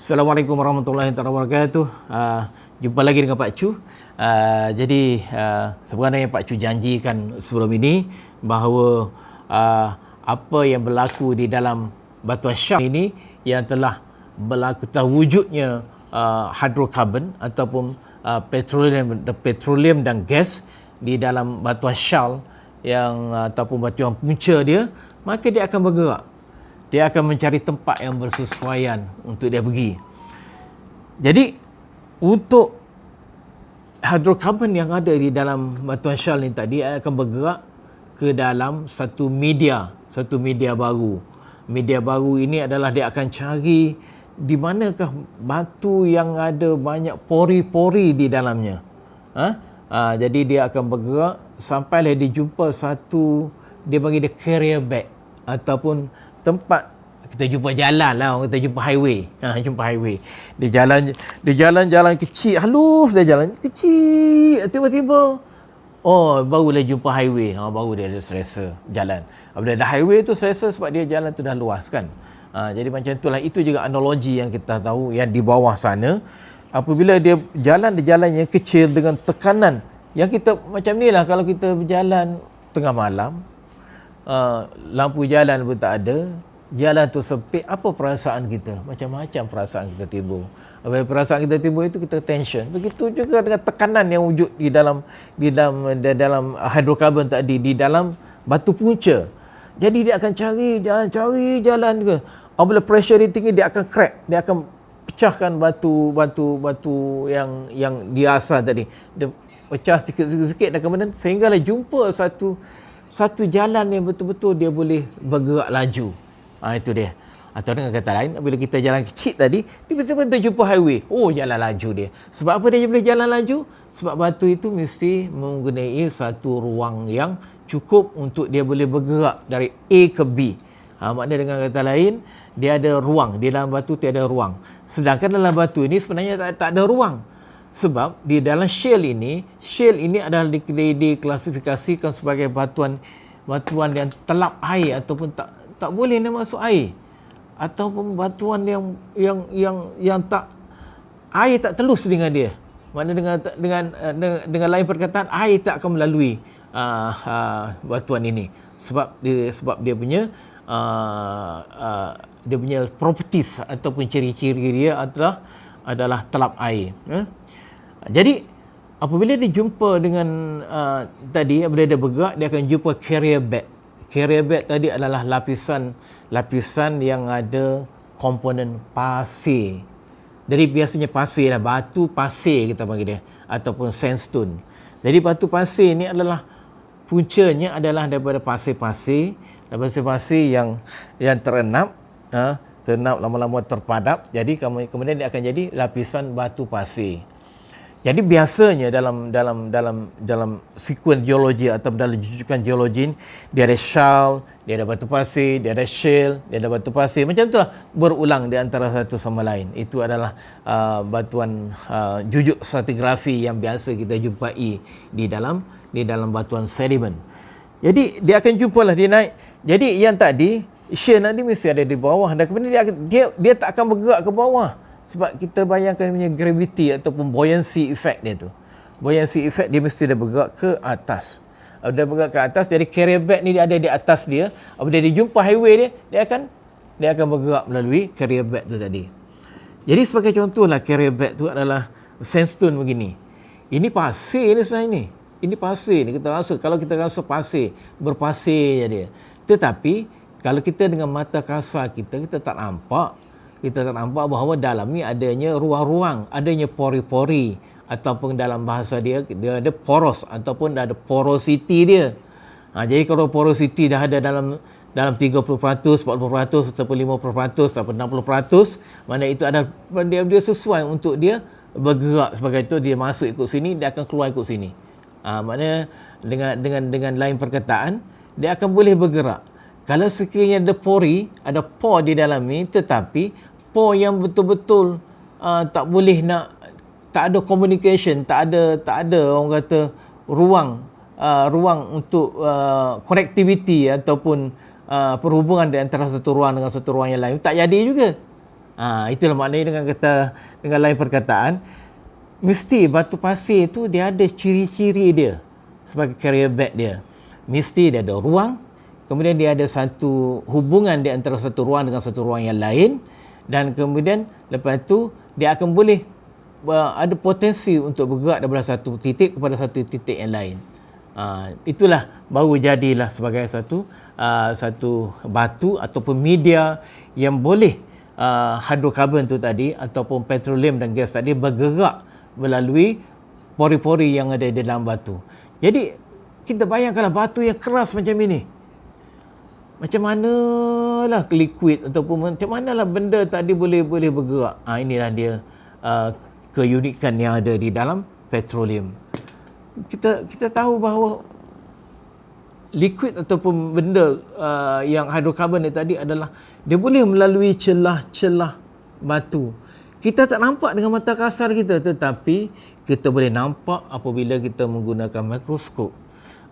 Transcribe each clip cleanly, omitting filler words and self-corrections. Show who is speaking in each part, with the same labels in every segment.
Speaker 1: Assalamualaikum warahmatullahi wabarakatuh. Jumpa lagi dengan Pak Chu. Sebenarnya Pak Chu janjikan sebelum ini bahawa apa yang berlaku di dalam Batuan Syam ini yang telah berlaku terwujudnya hidrokarbon ataupun petroleum dan gas di dalam Batuan Syam yang ataupun batuan punca dia, maka dia akan bergerak. Dia akan mencari tempat yang bersesuaian untuk dia pergi. Jadi, untuk hidrokarbon yang ada di dalam batuan Syal ni tadi akan bergerak ke dalam satu media baru. Media baru ini adalah dia akan cari di manakah batu yang ada banyak pori-pori di dalamnya. Jadi dia akan bergerak sampailah dia jumpa satu, dia bagi dia carrier bag ataupun tempat kita jumpa jalan lah, orang kita jumpa highway. Jumpa highway. Dia jalan kecil, halus dia jalan kecil, tiba-tiba barulah jumpa highway. Baru dia selesa jalan. Apabila dah highway tu selesa sebab dia jalan tu dah luas kan. Jadi macam itulah, itu juga analogi yang kita tahu yang di bawah sana. Apabila dia jalan di jalan yang kecil dengan tekanan yang kita macam ni lah, kalau kita berjalan tengah malam, lampu jalan pun tak ada, jalan tu sempit, apa perasaan kita? Macam-macam perasaan kita timbul. Apabila perasaan kita timbul itu, kita tension. Begitu juga dengan tekanan yang wujud di dalam hidrokarbon tadi, di dalam batu punca. Jadi dia akan cari jalan ke. Apabila pressure dia tinggi, dia akan crack, dia akan pecahkan batu yang dia asal tadi. Dia pecah sikit-sikit dan kemudian sehinggalah jumpa satu jalan yang betul-betul dia boleh bergerak laju. Itu dia. Atau dengan kata lain, bila kita jalan kecil tadi, tiba-tiba kita jumpa highway. Jalan laju dia. Sebab apa dia boleh jalan laju? Sebab batu itu mesti mempunyai satu ruang yang cukup untuk dia boleh bergerak dari A ke B. Maknanya dengan kata lain, dia ada ruang. Di dalam batu tiada ruang. Sedangkan dalam batu ini sebenarnya tak ada ruang. Sebab di dalam shale ini adalah diklasifikasikan sebagai batuan yang telap air ataupun tak boleh nak masuk air, ataupun batuan yang tak, air tak telus dengan dia. Maknanya dengan lain perkataan, air tak akan melalui batuan ini sebab dia punya properties ataupun ciri-ciri dia adalah telap air. Jadi apabila dia jumpa dengan tadi, apabila dia bergerak, dia akan jumpa carrier bag. Carrier bag tadi adalah lapisan yang ada komponen pasir. Jadi biasanya pasir lah, batu pasir kita panggil dia, ataupun sandstone. Jadi batu pasir ni adalah puncanya adalah daripada pasir-pasir yang terenap lama-lama terpadap. Jadi kemudian dia akan jadi lapisan batu pasir. Jadi biasanya dalam sekuen geologi atau dalam jujukan geologi, dia ada shale, dia ada batu pasir, dia ada shale, dia ada batu pasir. Macam itulah berulang di antara satu sama lain. Itu adalah batuan jujuk stratigrafi yang biasa kita jumpai di dalam batuan sedimen. Jadi dia akan jumpalah, dia naik. Jadi yang tadi shale nanti mesti ada di bawah, dan kemudian dia tak akan bergerak ke bawah. Sebab kita bayangkan punya gravity ataupun buoyancy effect dia tu. Buoyancy effect dia mesti dia bergerak ke atas. Dia bergerak ke atas, jadi carrier bag ni dia ada di atas dia. Apabila dia jumpa highway dia akan bergerak melalui carrier bag tu tadi. Jadi sebagai contohlah, carrier bag tu adalah sandstone begini. Ini pasir ni sebenarnya ni. Ini pasir ni, kita rasa, kalau kita rasa pasir, berpasir je dia. Tetapi kalau kita dengan mata kasar kita tak nampak. Kita tak nampak bahawa dalam ni adanya ruang-ruang, adanya pori-pori, ataupun dalam bahasa dia ada poros ataupun ada porosity dia. Jadi kalau porosity dah ada dalam 30%, 40% ataupun 50% ataupun 60%, mana itu ada dia sesuai untuk dia bergerak. Sebagai itu dia masuk ikut sini, dia akan keluar ikut sini. Maknanya dengan lain perkataan, dia akan boleh bergerak. Kalau sekiranya ada pori, ada pore di dalam ni, tetapi pore yang betul-betul tak boleh tak ada communication, tak ada orang kata ruang untuk connectivity ataupun perhubungan di antara satu ruang dengan satu ruang yang lain, tak jadi juga. Itulah maknanya dengan lain perkataan, mesti batu pasir tu dia ada ciri-ciri dia sebagai carrier bag dia. Mesti dia ada ruang, kemudian dia ada satu hubungan di antara satu ruang dengan satu ruang yang lain, dan kemudian lepas tu dia akan boleh ada potensi untuk bergerak daripada satu titik kepada satu titik yang lain. Itulah baru jadilah sebagai satu batu ataupun media yang boleh hidrokarbon tu tadi ataupun petroleum dan gas tadi bergerak melalui pori-pori yang ada di dalam batu. Jadi kita bayangkanlah batu yang keras macam ini, macam manalah liquid ataupun macam manalah benda tadi boleh bergerak. Inilah dia keunikan yang ada di dalam petroleum. Kita tahu bahawa liquid ataupun benda yang hidrokarbon ni tadi adalah dia boleh melalui celah-celah batu. Kita tak nampak dengan mata kasar kita, tetapi kita boleh nampak apabila kita menggunakan mikroskop.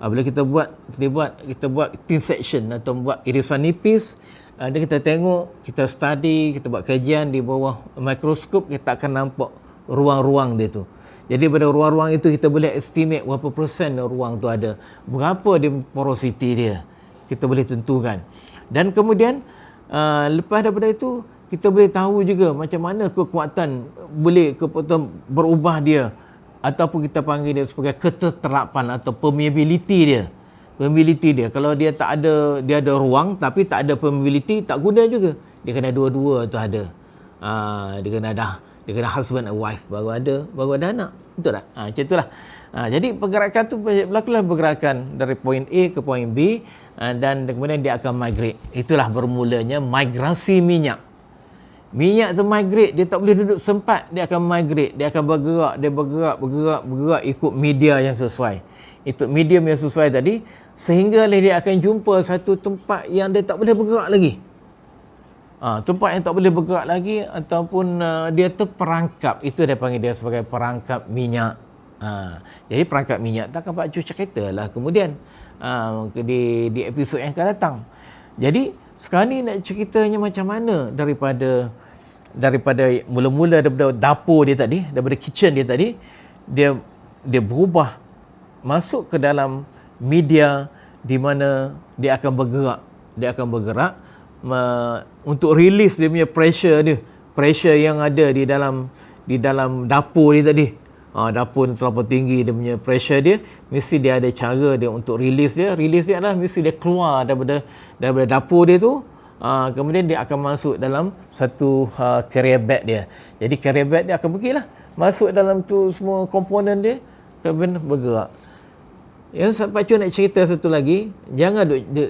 Speaker 1: Bila kita buat thin section atau buat irisan nipis, dan kita tengok, kita study, kita buat kajian di bawah mikroskop, kita akan nampak ruang-ruang dia tu. Jadi pada ruang-ruang itu kita boleh estimate berapa persen ruang tu ada, berapa dia porosity dia, kita boleh tentukan. Dan kemudian lepas daripada itu kita boleh tahu juga macam mana kekuatan boleh berubah dia, ataupun kita panggil dia sebagai keterterapan atau permeability dia. Permeability dia, kalau dia ada ruang tapi tak ada permeability, tak guna juga. Dia kena dua-dua tu ada. Dia kena husband and wife baru ada anak. Betul tak? Macam itulah. Jadi pergerakan tu berlakulah pergerakan dari point A ke point B, dan kemudian dia akan migrate. Itulah bermulanya migrasi minyak. Minyak tu migrate, dia tak boleh duduk sempat, dia akan migrate, dia akan bergerak ikut media yang sesuai. Ikut medium yang sesuai tadi, sehingga dia akan jumpa satu tempat yang dia tak boleh bergerak lagi. Tempat yang tak boleh bergerak lagi ataupun dia terperangkap, itu dia panggil dia sebagai perangkap minyak. Jadi perangkap minyak tak akan Pak Ju cerita lah kemudian di episod yang akan datang. Jadi sekarang ni nak ceritanya macam mana daripada mula-mula daripada dapur dia tadi, daripada kitchen dia tadi, dia berubah masuk ke dalam media di mana dia akan bergerak untuk release dia punya pressure yang ada di dalam dapur dia tadi. Dapur ni terlalu tinggi, dia punya pressure dia, mesti dia ada cara dia untuk release dia adalah mesti dia keluar daripada dapur dia tu, kemudian dia akan masuk dalam satu carrier bag dia. Jadi carrier bag dia akan pergilah masuk dalam tu semua komponen dia, kemudian bergerak. Yang Pak Cu nak cerita satu lagi, jangan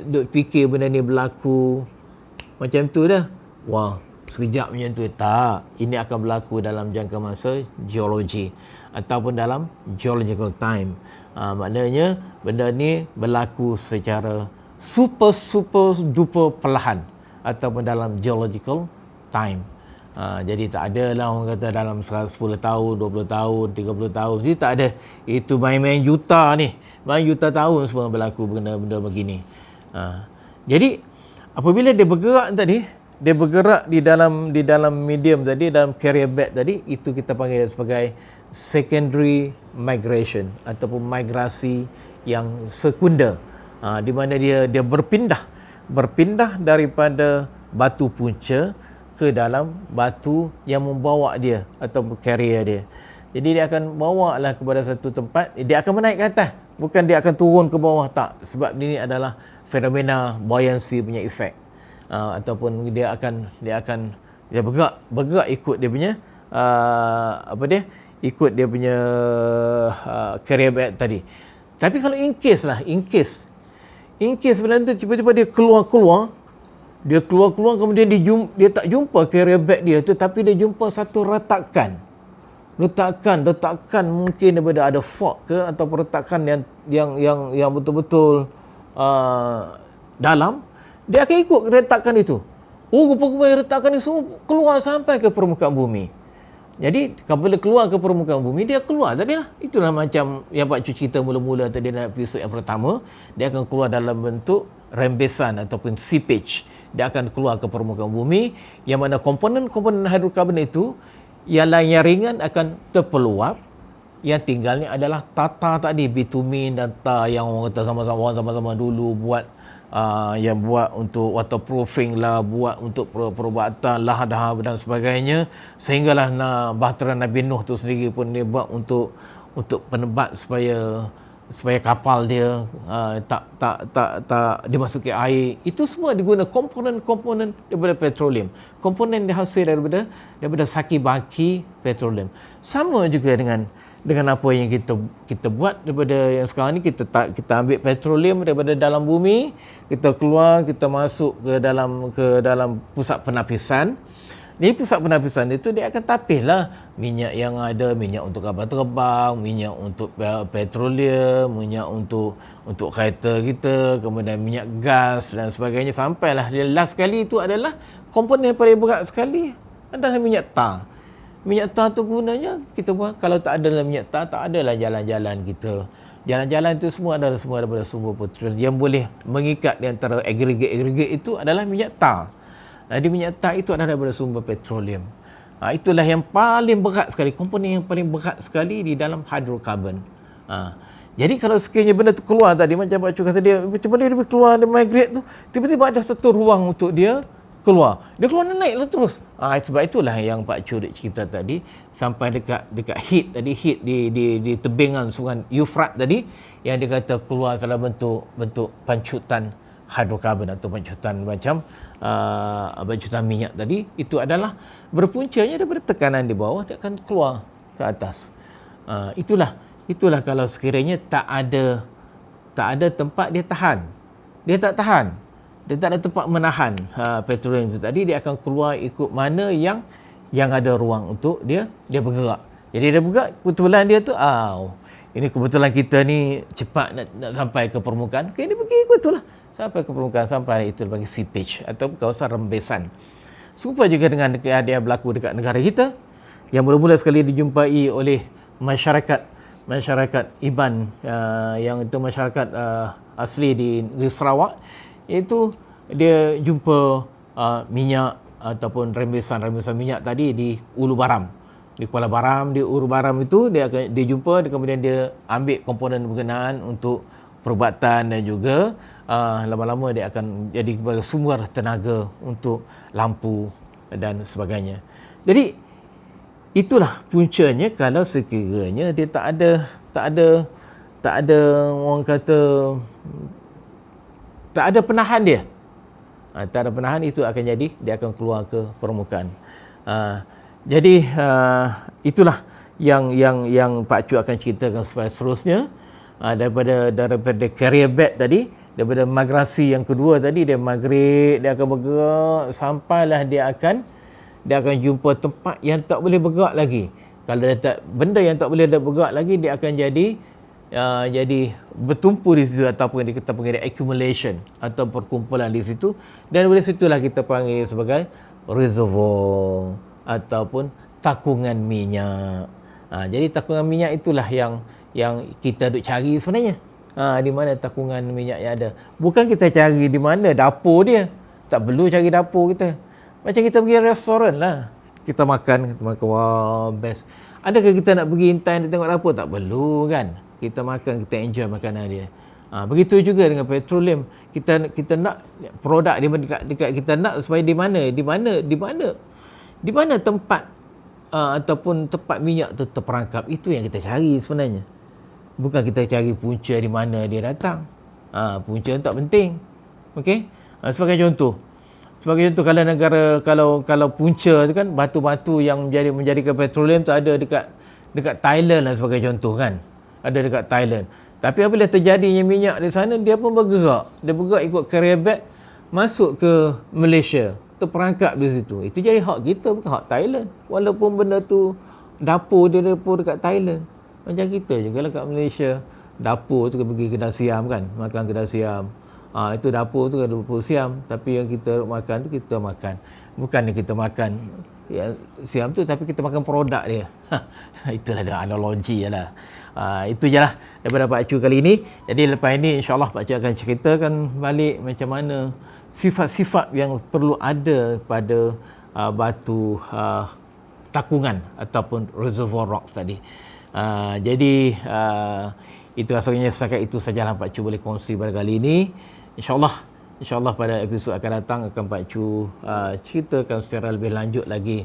Speaker 1: duk fikir benda ni berlaku macam tu dah. Wah, sekejap macam tu. Tak. Ini akan berlaku dalam jangka masa geologi ataupun dalam geological time. Maknanya benda ni berlaku secara super duper perlahan ataupun dalam geological time. Jadi tak ada lah orang kata dalam 10 tahun, 20 tahun, 30 tahun. Jadi tak ada. Itu main-main juta ni. Main juta tahun semua berlaku benda-benda begini. Jadi apabila dia bergerak tadi, dia bergerak di dalam medium tadi, dalam carrier bag tadi, itu kita panggil sebagai secondary migration ataupun migrasi yang sekunder, di mana dia berpindah daripada batu punca ke dalam batu yang membawa dia atau carrier dia. Jadi dia akan bawa lah kepada satu tempat, dia akan menaik ke atas, bukan dia akan turun ke bawah, tak. Sebab ini adalah fenomena buoyancy punya efek. Ataupun dia akan bergerak ikut dia punya ikut dia punya carrier bag tadi. Tapi kalau in case benda tu tiba-tiba dia keluar kemudian dia tak jumpa carrier bag dia tu, tapi dia jumpa satu retakan mungkin daripada ada fault ke ataupun retakan yang betul-betul dalam, dia akan ikut retakan itu. Rupa-rupanya retakan itu semua keluar sampai ke permukaan bumi. Jadi apabila keluar ke permukaan bumi, dia keluar tadi lah. Itulah macam yang Pak Cu cerita mula-mula tadi dalam episod yang pertama. Dia akan keluar dalam bentuk rembesan ataupun seepage. dia akan keluar ke permukaan bumi, yang mana komponen-komponen hidrokarbon itu yang ringan akan terpeluap, yang tinggalnya adalah tar tadi, bitumin dan tar yang orang kata sama-sama dulu buat yang buat untuk waterproofing lah, buat untuk perubatan lah dan sebagainya, sehinggalah bahtera Nabi Nuh tu sendiri pun dia buat untuk penebat supaya kapal dia tak dimasuki air. Itu semua diguna komponen-komponen daripada petroleum, komponen dihasil daripada saki baki petroleum. Sama juga dengan apa yang kita buat daripada yang sekarang ni, kita ambil petroleum daripada dalam bumi, kita keluar, kita masuk ke dalam pusat penapisan. Di pusat penapisan itu dia akan tapihlah minyak yang ada, minyak untuk kapal terbang, minyak untuk petroleum, minyak untuk kereta kita, kemudian minyak gas dan sebagainya, sampailah dia last sekali itu adalah komponen yang paling berat sekali adalah minyak tar. Minyak tar tu gunanya kita buat, kalau tak ada minyak tar, tak adalah jalan-jalan kita. Jalan-jalan itu semua daripada sumber petroleum. Yang boleh mengikat di antara agregat-agregat itu adalah minyak tar. Di minyak tar itu adalah daripada sumber petroleum. Itulah yang paling berat sekali, komponen yang paling berat sekali di dalam hidrokarbon. Jadi kalau sekiranya benda tu keluar tadi, macam Pak Cu kata dia, macam mana dia keluar, dia migrate tu, tiba-tiba ada satu ruang untuk dia keluar. Dia keluar dan naik terus. Sebab itulah yang Pak Cu cerita tadi, sampai dekat heat di tebingan sungai Euphrates tadi, yang dia kata keluar dalam bentuk pancutan hidrokarbon atau pancutan minyak tadi. Itu adalah berpuncanya daripada tekanan di bawah, dia akan keluar ke atas. Itulah kalau sekiranya tak ada tempat dia tahan, dia tak tahan, dia tak ada tempat menahan petroleum itu tadi, dia akan keluar ikut mana yang ada ruang untuk dia bergerak. Jadi dia bergerak, kebetulan dia tu ini kebetulan kita ni cepat nak sampai ke permukaan, dia pergi ikut itulah sampai ke permukaan, sampai itu bagi seepage atau kawasan rembesan. Serupa juga dengan yang berlaku dekat negara kita, yang mula-mula sekali dijumpai oleh masyarakat Iban, yang itu masyarakat asli di negeri Sarawak, iaitu dia jumpa minyak ataupun rembesan minyak tadi di Ulu Baram, di Kuala Baram. Di Ulu Baram itu dia jumpa, kemudian dia ambil komponen berkenaan untuk perubatan, dan juga lama-lama dia akan jadi sumber tenaga untuk lampu dan sebagainya. Jadi itulah puncanya kalau sekiranya dia tak ada orang kata tak ada penahan dia. Tak ada penahan, itu akan jadi dia akan keluar ke permukaan. Jadi itulah yang Pak Cu akan ceritakan seterusnya. Daripada carrier bed tadi, daripada migrasi yang kedua tadi, dia migrate, dia akan bergerak sampailah dia akan jumpa tempat yang tak boleh bergerak lagi. Kalau benda yang tak boleh bergerak lagi, dia akan jadi bertumpu di situ, ataupun kita panggil accumulation atau perkumpulan di situ, dan dari situlah kita panggil sebagai reservoir ataupun takungan minyak. Jadi takungan minyak itulah yang kita duk cari sebenarnya. Di mana takungan minyak yang ada. Bukan kita cari di mana dapur dia. Tak perlu cari dapur kita. Macam kita pergi restoran lah. Kita makan, wah best. Adakah kita nak pergi intai dia tengok dapur? Tak perlu kan. Kita makan, kita enjoy makanan dia. Begitu juga dengan petroleum. Kita nak produk dekat kita nak supaya di mana tempat ataupun tempat minyak tu terperangkap. Itu yang kita cari sebenarnya. Bukan kita cari punca di mana dia datang. Punca tak penting. Okey? Sebagai contoh, kalau punca tu kan, batu-batu yang menjadikan petroleum tu ada dekat Thailand lah sebagai contoh kan. Ada dekat Thailand. Tapi apabila terjadinya minyak di sana, dia pun bergerak. Dia bergerak ikut carrier bag masuk ke Malaysia. Terperangkap di situ. Itu jadi hak kita, bukan hak Thailand. Walaupun benda tu dapur dekat Thailand. Macam kita juga lah kat Malaysia. Dapur tu pergi kedai siam kan. Makan kedai siam. Itu dapur tu dapur siam. Tapi yang kita makan tu, kita makan. Bukan kita makan siam tu, tapi kita makan produk dia. Itulah dia analogi lah. Itu je lah daripada Pak Cu kali ini. Jadi lepas ini insyaAllah Pak Cu akan ceritakan balik macam mana sifat-sifat yang perlu ada pada batu takungan ataupun reservoir rocks tadi. Jadi itu asalnya setakat itu sajalah Pak Cu boleh kongsi pada kali ini. InsyaAllah pada episod akan datang akan Pak Cu ceritakan secara lebih lanjut lagi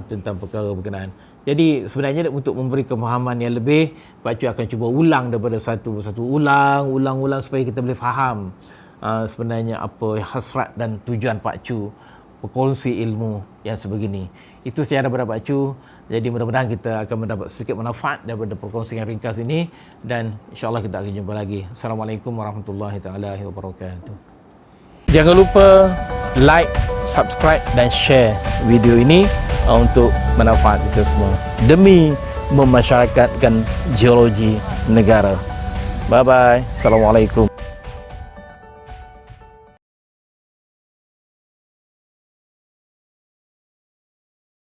Speaker 1: tentang perkara berkenaan. Jadi sebenarnya untuk memberi pemahaman yang lebih, Pak Cu akan cuba ulang daripada satu ulang supaya kita boleh faham sebenarnya apa hasrat dan tujuan Pak Cu berkongsi ilmu yang sebegini. Itu secara daripada Pak Cu. Jadi mudah-mudahan kita akan mendapat sedikit manfaat daripada perkongsian ringkas ini, dan insyaAllah kita akan jumpa lagi. Assalamualaikum warahmatullahi wabarakatuh. Jangan lupa like, subscribe dan share video ini untuk manfaat kita semua demi memasyarakatkan geologi negara. Bye bye. Assalamualaikum.